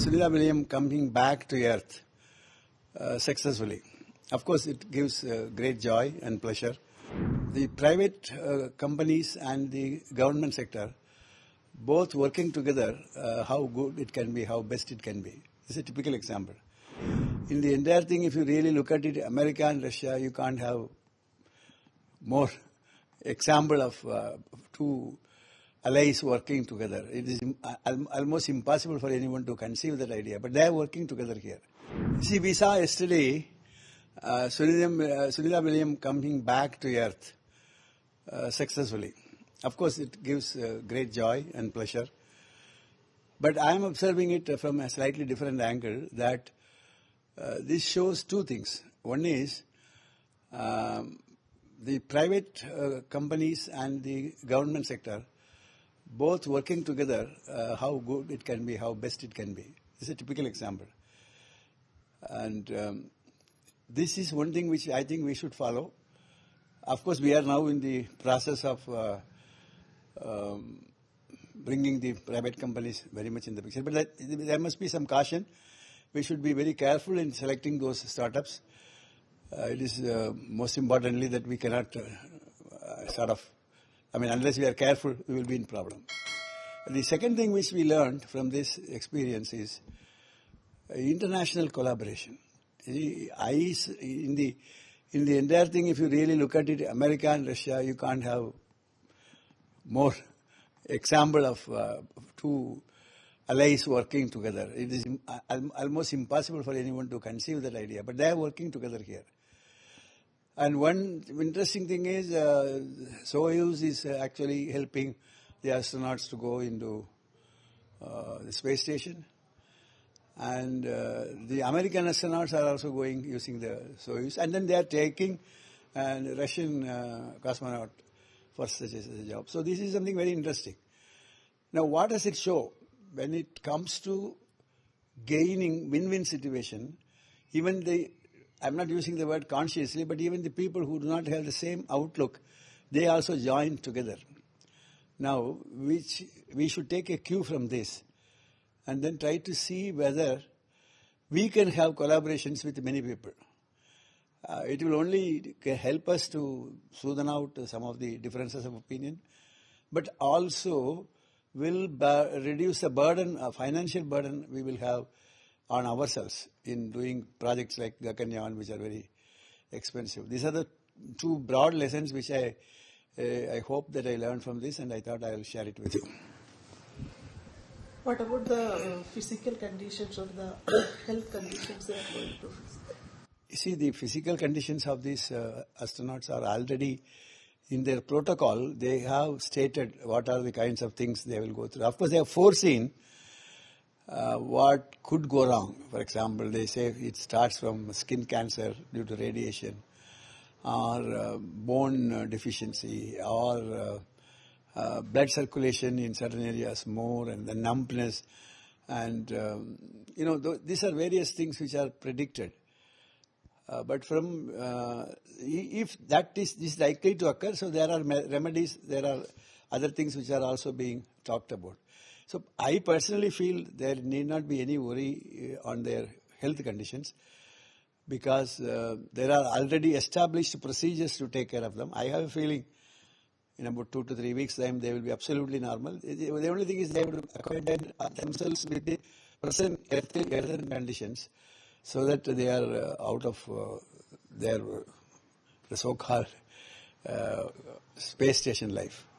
Sunita William coming back to Earth successfully. Of course, it gives great joy and pleasure. The private companies and the government sector, both working together, how good it can be, how best it can be. This is a typical example. In the entire thing, if you really look at it, America and Russia, you can't have more example of two allies working together. It is almost impossible for anyone to conceive that idea, but they are working together here. See, we saw yesterday Sunita William coming back to Earth successfully. Of course, it gives great joy and pleasure. But I am observing it from a slightly different angle, that this shows two things. One is the private companies and the government sector, both working together, how good it can be, how best it can be. This is a typical example. And this is one thing which I think we should follow. Of course, we are now in the process of bringing the private companies very much in the picture. But there must be some caution. We should be very careful in selecting those startups. It is most importantly that we cannot unless we are careful, we will be in problem. The second thing which we learned from this experience is international collaboration. In the entire thing, if you really look at it, America and Russia, you can't have more example of two allies working together. It is almost impossible for anyone to conceive that idea, but they are working together here. And one interesting thing is Soyuz is actually helping the astronauts to go into the space station. And the American astronauts are also going using the Soyuz. And then they are taking a Russian cosmonaut for such a job. So this is something very interesting. Now, what does it show? When it comes to gaining win-win situation, even I'm not using the word consciously, but even the people who do not have the same outlook, they also join together. Now, which we should take a cue from this and then try to see whether we can have collaborations with many people. It will only help us to smoothen out some of the differences of opinion, but also will reduce the burden, a financial burden we will have on ourselves in doing projects like Gaganyaan, which are very expensive. These are the two broad lessons which I hope that I learned from this, and I thought I will share it with you. What about the physical conditions or the health conditions they are going to face? You see, the physical conditions of these astronauts are already in their protocol. They have stated what are the kinds of things they will go through. Of course, they have foreseen what could go wrong. For example, they say it starts from skin cancer due to radiation, or bone deficiency, or blood circulation in certain areas more, and the numbness. And, these are various things which are predicted. But from if that is likely to occur, so there are remedies, there are other things which are also being talked about. So I personally feel there need not be any worry on their health conditions, because there are already established procedures to take care of them. I have a feeling in about 2 to 3 weeks' time they will be absolutely normal. The only thing is they have to acquaint themselves with the present health conditions, so that they are out of their so-called space station life.